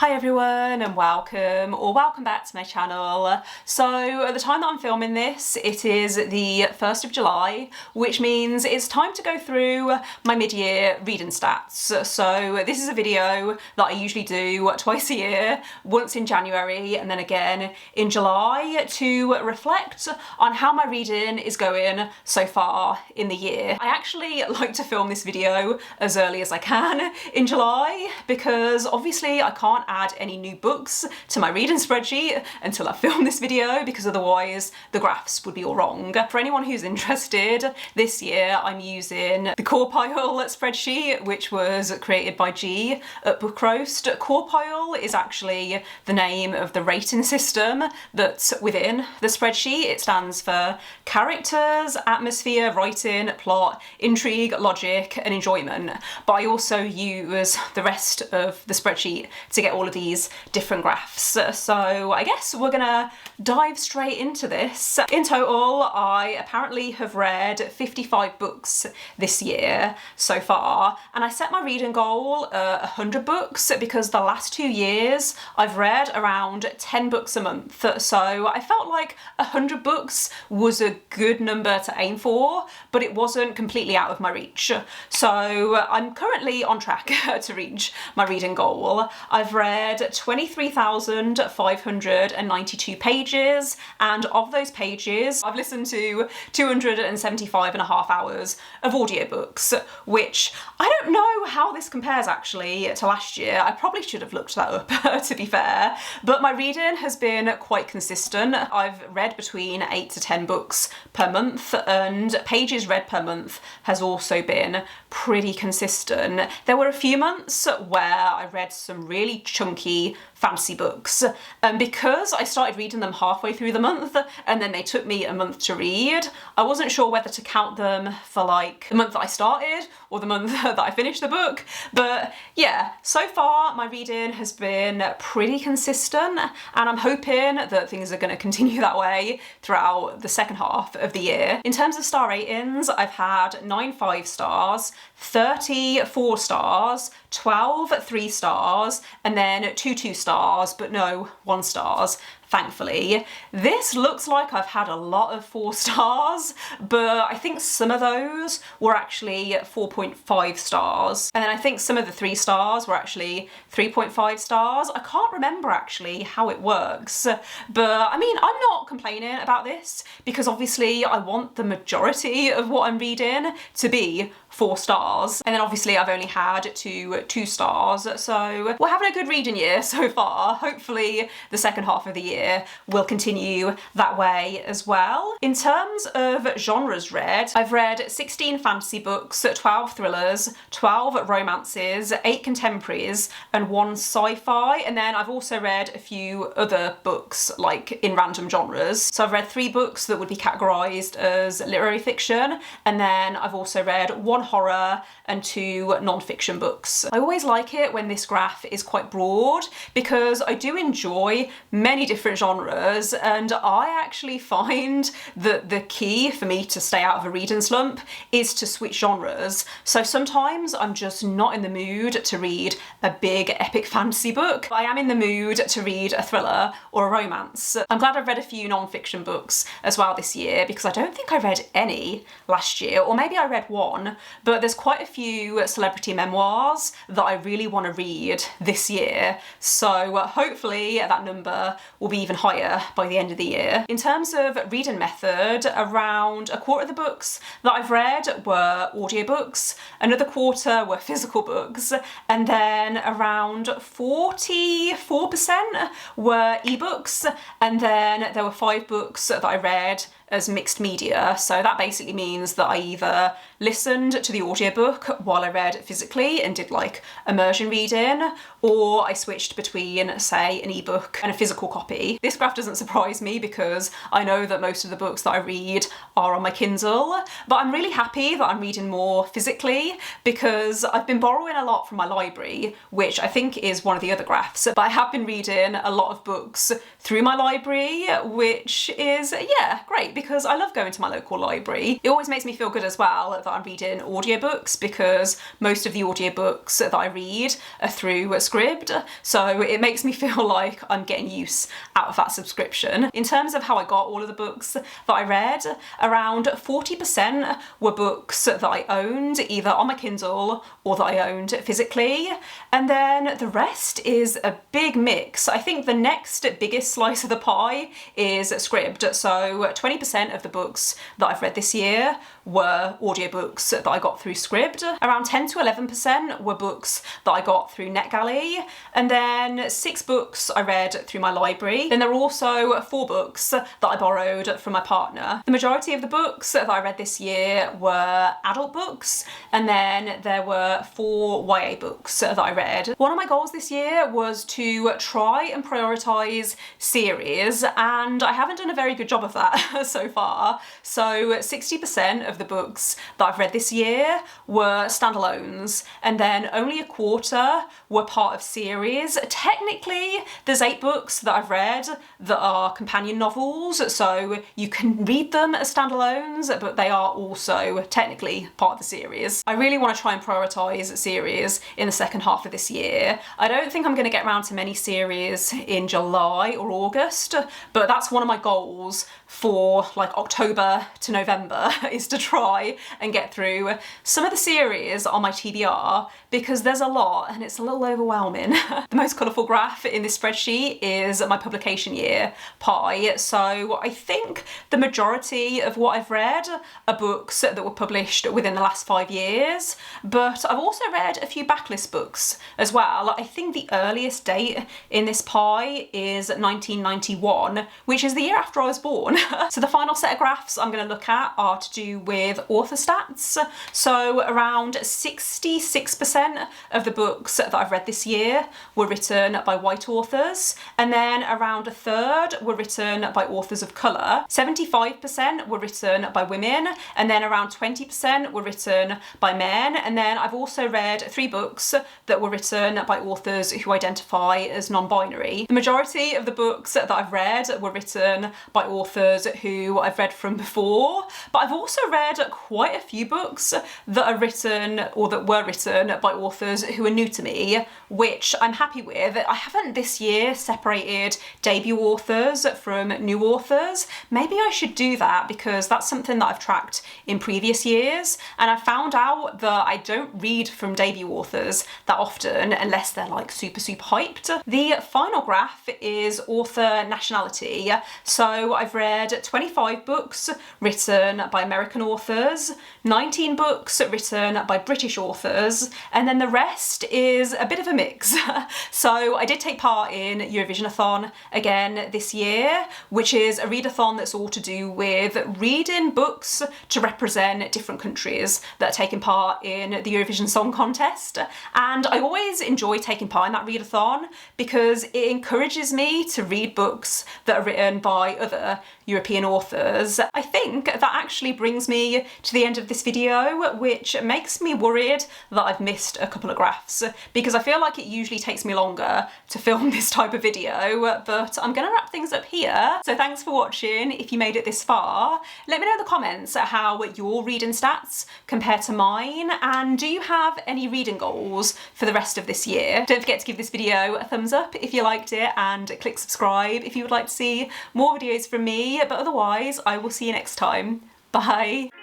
Hi everyone and welcome back to my channel. So at the time that I'm filming this, it is the 1st of July, which means it's time to go through my mid-year reading stats. So this is a video that I usually do twice a year, once in January and then again in July, to reflect on how my reading is going so far in the year. I actually like to film this video as early as I can in July because obviously I can't add any new books to my reading spreadsheet until I film this video, because otherwise the graphs would be all wrong. For anyone who's interested, this year I'm using the Core Pile spreadsheet, which was created by G at Book Roast. Core Pile is actually the name of the rating system that's within the spreadsheet. It stands for characters, atmosphere, writing, plot, intrigue, logic and enjoyment. But I also use the rest of the spreadsheet to get all of these different graphs. So I guess we're gonna dive straight into this. In total, I apparently have read 55 books this year so far, and I set my reading goal 100 books because the last 2 years I've read around 10 books a month. So I felt like 100 books was a good number to aim for, but it wasn't completely out of my reach. So I'm currently on track to reach my reading goal. I've read 23,592 pages, and of those pages I've listened to 275.5 hours of audiobooks, which I don't know how this compares actually to last year. I probably should have looked that up to be fair, but my reading has been quite consistent. I've read between 8 to 10 books per month, and pages read per month has also been pretty consistent. There were a few months where I read some really chunky fantasy books, and because I started reading them halfway through the month and then they took me a month to read, I wasn't sure whether to count them for like the month that I started or the month that I finished the book. But yeah, so far my reading has been pretty consistent, and I'm hoping that things are going to continue that way throughout the second half of the year. In terms of star ratings, I've had 9 5-stars, 30 4-stars, 12 3-stars, and then 2 2-stars, but no 1-stars. Thankfully. This looks like I've had a lot of 4-stars, but I think some of those were actually 4.5 stars. And then I think some of the 3-stars were actually 3.5 stars. I can't remember actually how it works, but I mean, I'm not complaining about this because obviously I want the majority of what I'm reading to be 4 stars. And then obviously I've only had 2 2-stars, so we're having a good reading year so far. Hopefully the second half of the year will continue that way as well. In terms of genres read, I've read 16 fantasy books, 12 thrillers, 12 romances, 8 contemporaries and 1 sci-fi, and then I've also read a few other books like in random genres. So I've read 3 books that would be categorised as literary fiction, and then I've also read 1 horror and 2 non-fiction books. I always like it when this graph is quite broad because I do enjoy many different genres, and I actually find that the key for me to stay out of a reading slump is to switch genres. So sometimes I'm just not in the mood to read a big epic fantasy book, but I am in the mood to read a thriller or a romance. I'm glad I've read a few non-fiction books as well this year because I don't think I read any last year, or maybe I read 1, but there's quite a few celebrity memoirs that I really want to read this year, so hopefully that number will be even higher by the end of the year. In terms of reading method, around a quarter of the books that I've read were audiobooks, another quarter were physical books, and then around 44% were ebooks, and then there were 5 books that I read as mixed media. So that basically means that I either listened to the audiobook while I read physically and did like immersion reading, or I switched between, say, an ebook and a physical copy. This graph doesn't surprise me because I know that most of the books that I read are on my Kindle, but I'm really happy that I'm reading more physically because I've been borrowing a lot from my library, which I think is one of the other graphs, but I have been reading a lot of books through my library, which is, yeah, great because I love going to my local library. It always makes me feel good as well that I'm reading audiobooks, because most of the audiobooks that I read are through Scribd, so it makes me feel like I'm getting use out of that subscription. In terms of how I got all of the books that I read, around 40% were books that I owned either on my Kindle or that I owned physically, and then the rest is a big mix. I think the next biggest slice of the pie is Scribd. So 20% of the books that I've read this year were audiobooks that I got through Scribd. Around 10 to 11% were books that I got through NetGalley, and then 6 books I read through my library. Then there are also 4 books that I borrowed from my partner. The majority of the books that I read this year were adult books, and then there were 4 YA books that I read. One of my goals this year was to try and prioritise series, and I haven't done a very good job of that so far. So 60% of the books that I've read this year were standalones, and then only a quarter were part of series. Technically, there's 8 books that I've read that are companion novels, so you can read them as standalones, but they are also technically part of the series. I really want to try and prioritise series in the second half of this year. I don't think I'm going to get around to many series in July or August, but that's one of my goals for like October to November, is to try and get through some of the series on my TBR, because there's a lot and it's a little overwhelming. The most colourful graph in this spreadsheet is my publication year pie, so I think the majority of what I've read are books that were published within the last 5 years, but I've also read a few backlist books as well. I think the earliest date in this pie is 1991, which is the year after I was born. So the final set of graphs I'm going to look at are to do with author stats. So around 66% of the books that I've read this year were written by white authors, and then around a third were written by authors of colour. 75% were written by women, and then around 20% were written by men. And then I've also read 3 books that were written by authors who identify as non-binary. The majority of the books that I've read were written by authors who I've read from before, but I've also read quite a few books that are written, or that were written, by authors who are new to me, which I'm happy with. I haven't this year separated debut authors from new authors. Maybe I should do that, because that's something that I've tracked in previous years, and I found out that I don't read from debut authors that often unless they're like super hyped. The final graph is author nationality. So I've read 25 books written by American authors, 19 books written by British authors, and then the rest is a bit of a mix. So I did take part in Eurovision-a-thon again this year, which is a readathon that's all to do with reading books to represent different countries that are taking part in the Eurovision Song Contest. And I always enjoy taking part in that readathon because it encourages me to read books that are written by other European authors. I think that actually brings me to the end of this video, which makes me worried that I've missed a couple of graphs, because I feel like it usually takes me longer to film this type of video, but I'm gonna wrap things up here. So thanks for watching. If you made it this far, let me know in the comments how your reading stats compare to mine, and do you have any reading goals for the rest of this year? Don't forget to give this video a thumbs up if you liked it, and click subscribe if you would like to see more videos from me, but otherwise I will see you next time. Bye!